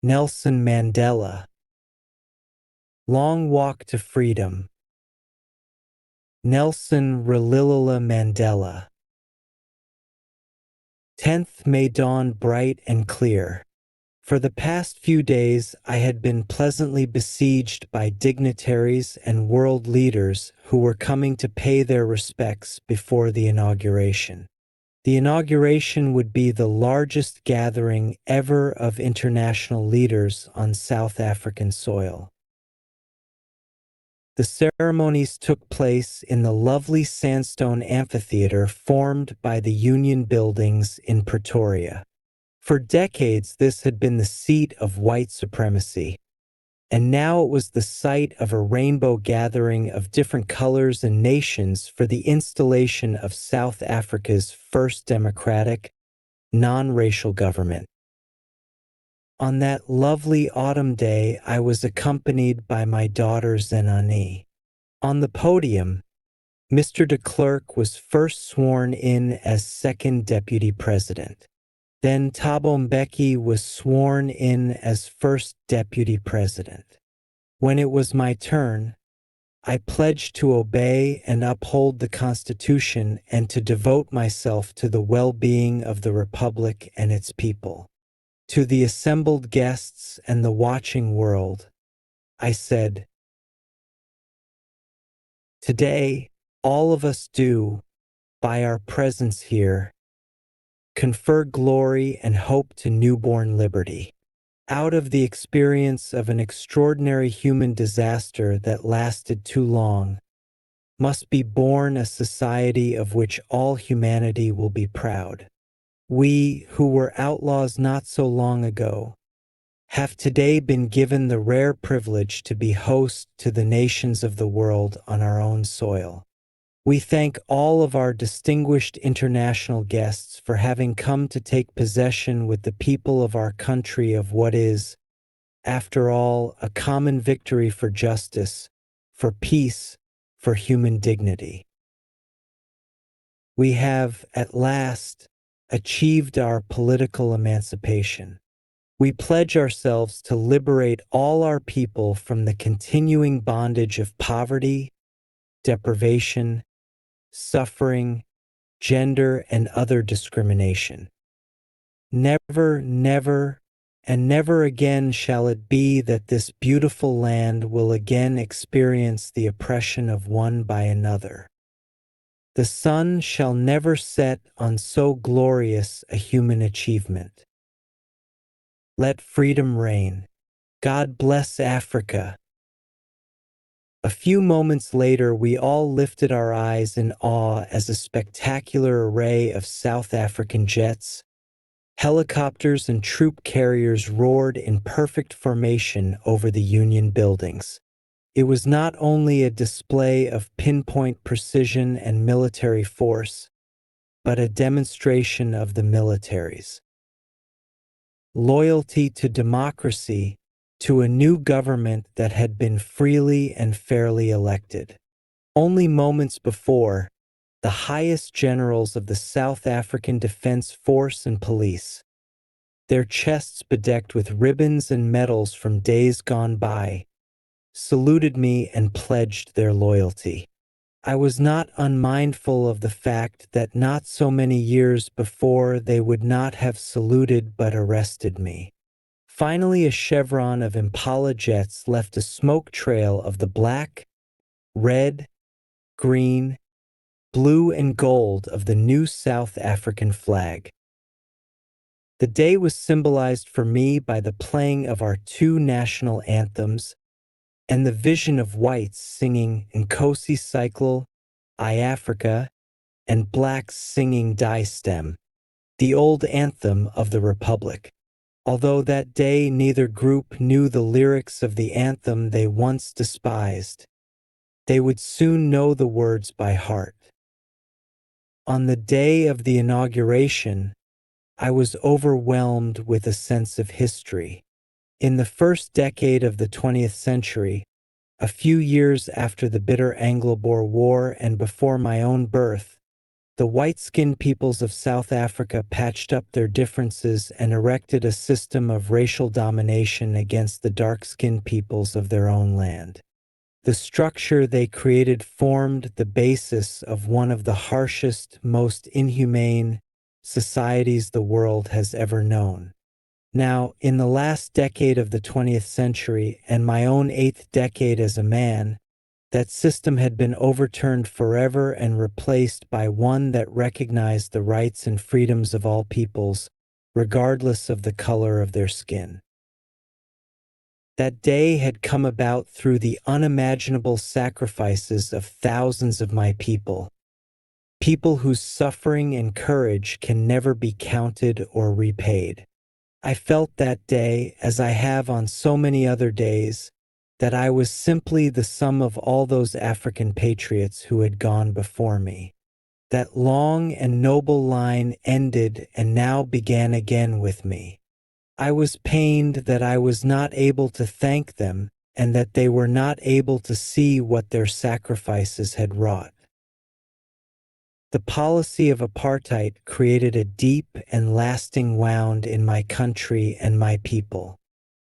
Nelson Mandela. Long Walk to Freedom. Nelson Ralilala Mandela. 10th May dawn bright and clear. For the past few days I had been pleasantly besieged by dignitaries and world leaders who were coming to pay their respects before the inauguration. The inauguration would be the largest gathering ever of international leaders on South African soil. The ceremonies took place in the lovely sandstone amphitheater formed by the Union Buildings in Pretoria. For decades, this had been the seat of white supremacy, and now it was the site of a rainbow gathering of different colors and nations for the installation of South Africa's first democratic, non-racial government. On that lovely autumn day, I was accompanied by my daughter Zenani. On the podium, Mr. de Klerk was first sworn in as second deputy president. Then Thabo Mbeki was sworn in as first deputy president. When it was my turn, I pledged to obey and uphold the Constitution and to devote myself to the well-being of the Republic and its people. To the assembled guests and the watching world, I said, "Today, all of us do, by our presence here, confer glory and hope to newborn liberty. Out of the experience of an extraordinary human disaster that lasted too long, must be born a society of which all humanity will be proud. We, who were outlaws not so long ago, have today been given the rare privilege to be host to the nations of the world on our own soil. We thank all of our distinguished international guests for having come to take possession with the people of our country of what is, after all, a common victory for justice, for peace, for human dignity. We have, at last, achieved our political emancipation. We pledge ourselves to liberate all our people from the continuing bondage of poverty, deprivation, suffering, gender, and other discrimination. Never, never, and never again shall it be that this beautiful land will again experience the oppression of one by another. The sun shall never set on so glorious a human achievement. Let freedom reign. God bless Africa." A few moments later, we all lifted our eyes in awe as a spectacular array of South African jets, helicopters, and troop carriers roared in perfect formation over the Union Buildings. It was not only a display of pinpoint precision and military force, but a demonstration of the military's loyalty to democracy, to a new government that had been freely and fairly elected. Only moments before, the highest generals of the South African Defense Force and Police, their chests bedecked with ribbons and medals from days gone by, saluted me and pledged their loyalty. I was not unmindful of the fact that not so many years before they would not have saluted but arrested me. Finally, a chevron of Impala jets left a smoke trail of the black, red, green, blue, and gold of the new South African flag. The day was symbolized for me by the playing of our two national anthems and the vision of whites singing Nkosi Cycle, I Africa, and blacks singing Die Stem, the old anthem of the Republic. Although that day neither group knew the lyrics of the anthem they once despised, they would soon know the words by heart. On the day of the inauguration, I was overwhelmed with a sense of history. In the first decade of the 20th century, a few years after the bitter Anglo-Boer War and before my own birth, The white-skinned peoples of South Africa patched up their differences and erected a system of racial domination against the dark-skinned peoples of their own land. The structure they created formed the basis of one of the harshest, most inhumane societies the world has ever known. Now, in the last decade of the 20th century and my own 8th decade as a man, that system had been overturned forever and replaced by one that recognized the rights and freedoms of all peoples, regardless of the color of their skin. That day had come about through the unimaginable sacrifices of thousands of my people, people whose suffering and courage can never be counted or repaid. I felt that day, as I have on so many other days, that I was simply the sum of all those African patriots who had gone before me. That long and noble line ended and now began again with me. I was pained that I was not able to thank them and that they were not able to see what their sacrifices had wrought. The policy of apartheid created a deep and lasting wound in my country and my people.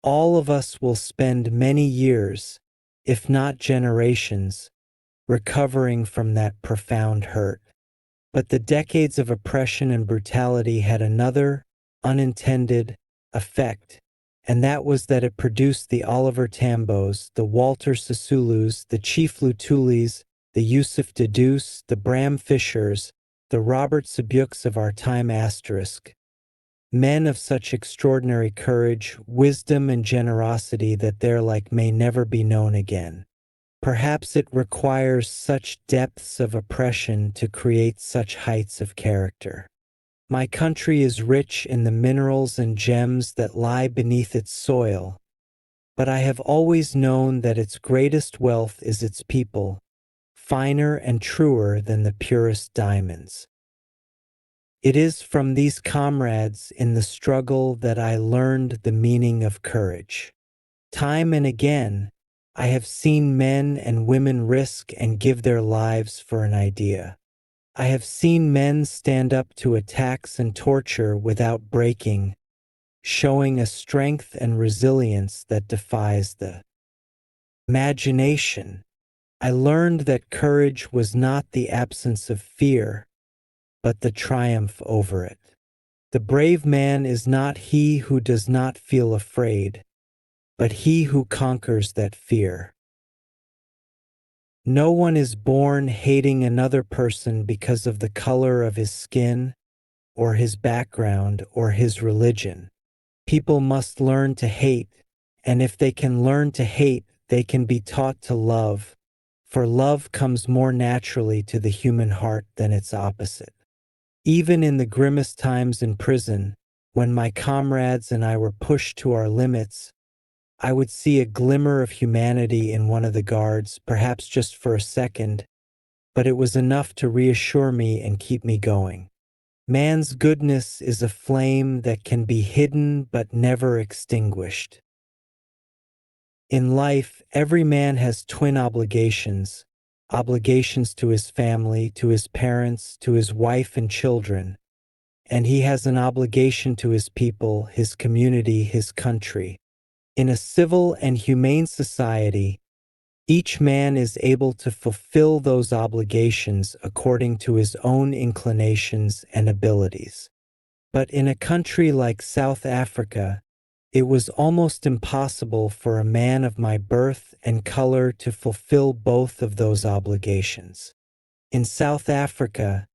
All of us will spend many years, if not generations, recovering from that profound hurt. But the decades of oppression and brutality had another, unintended, effect, and that was that it produced the Oliver Tambos, the Walter Sisulus, the Chief Lutulis, the Yusuf Dadus, the Bram Fishers, the Robert Sabuks of our time asterisk. Men of such extraordinary courage, wisdom, and generosity that their like may never be known again. Perhaps it requires such depths of oppression to create such heights of character. My country is rich in the minerals and gems that lie beneath its soil, but I have always known that its greatest wealth is its people, finer and truer than the purest diamonds. It is from these comrades in the struggle that I learned the meaning of courage. Time and again, I have seen men and women risk and give their lives for an idea. I have seen men stand up to attacks and torture without breaking, showing a strength and resilience that defies the imagination. I learned that courage was not the absence of fear, but the triumph over it. The brave man is not he who does not feel afraid, but he who conquers that fear. No one is born hating another person because of the color of his skin, or his background, or his religion. People must learn to hate, and if they can learn to hate, they can be taught to love, for love comes more naturally to the human heart than its opposite. Even in the grimmest times in prison, when my comrades and I were pushed to our limits, I would see a glimmer of humanity in one of the guards, perhaps just for a second, but it was enough to reassure me and keep me going. Man's goodness is a flame that can be hidden but never extinguished. In life, every man has twin obligations, obligations to his family, to his parents, to his wife and children, and he has an obligation to his people, his community, his country. In a civil and humane society, each man is able to fulfill those obligations according to his own inclinations and abilities. But in a country like South Africa, it was almost impossible for a man of my birth and color to fulfill both of those obligations. In South Africa,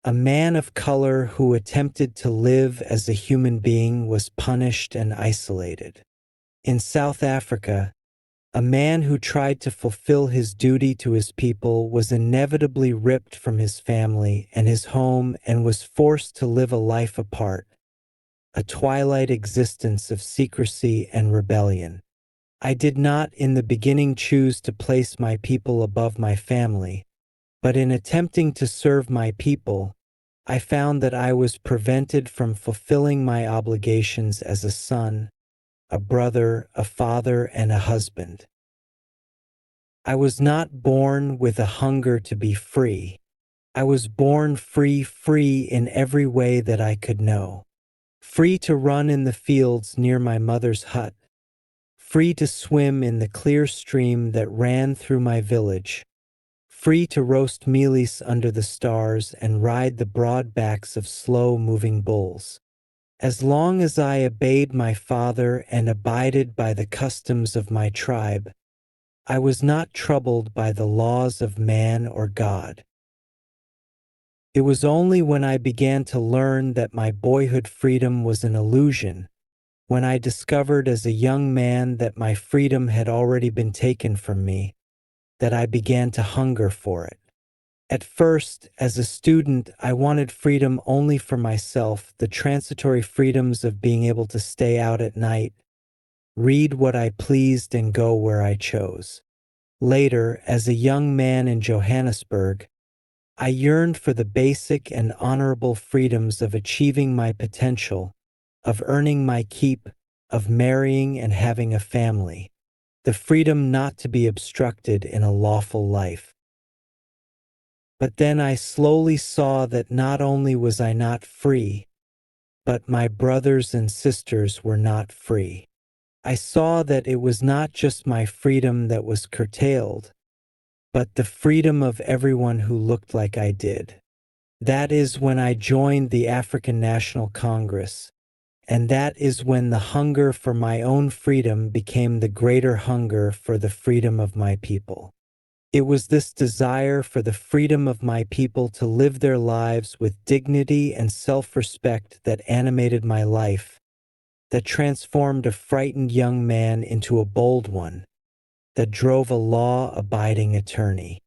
a man of color who attempted to live as a human being was punished and isolated. In South Africa, a man who tried to fulfill his duty to his people was inevitably ripped from his family and his home and was forced to live a life apart, a twilight existence of secrecy and rebellion. I did not in the beginning choose to place my people above my family, but in attempting to serve my people, I found that I was prevented from fulfilling my obligations as a son, a brother, a father, and a husband. I was not born with a hunger to be free. I was born free in every way that I could know. Free to run in the fields near my mother's hut, free to swim in the clear stream that ran through my village, free to roast mealies under the stars and ride the broad backs of slow-moving bulls. As long as I obeyed my father and abided by the customs of my tribe, I was not troubled by the laws of man or God. It was only when I began to learn that my boyhood freedom was an illusion, when I discovered as a young man that my freedom had already been taken from me, that I began to hunger for it. At first, as a student, I wanted freedom only for myself, the transitory freedoms of being able to stay out at night, read what I pleased and go where I chose. Later, as a young man in Johannesburg, I yearned for the basic and honorable freedoms of achieving my potential, of earning my keep, of marrying and having a family, the freedom not to be obstructed in a lawful life. But then I slowly saw that not only was I not free, but my brothers and sisters were not free. I saw that it was not just my freedom that was curtailed, but the freedom of everyone who looked like I did. That is when I joined the African National Congress, and that is when the hunger for my own freedom became the greater hunger for the freedom of my people. It was this desire for the freedom of my people to live their lives with dignity and self-respect that animated my life, that transformed a frightened young man into a bold one, that drove a law-abiding attorney.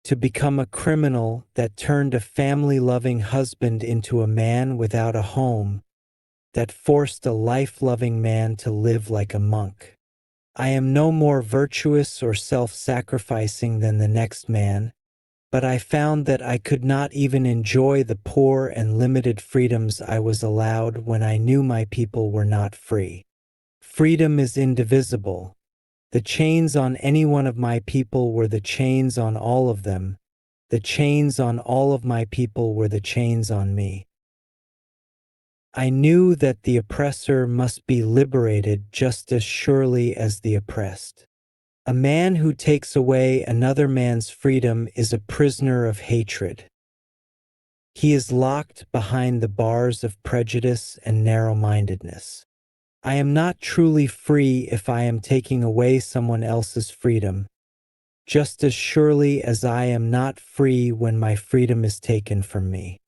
To become a criminal that turned a family-loving husband into a man without a home, that forced a life-loving man to live like a monk. I am no more virtuous or self-sacrificing than the next man, but I found that I could not even enjoy the poor and limited freedoms I was allowed when I knew my people were not free. Freedom is indivisible. The chains on any one of my people were the chains on all of them. The chains on all of my people were the chains on me. I knew that the oppressor must be liberated just as surely as the oppressed. A man who takes away another man's freedom is a prisoner of hatred. He is locked behind the bars of prejudice and narrow-mindedness. I am not truly free if I am taking away someone else's freedom, just as surely as I am not free when my freedom is taken from me.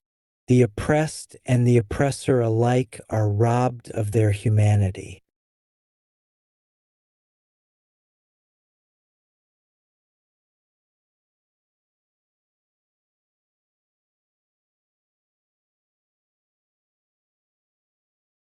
The oppressed and the oppressor alike are robbed of their humanity.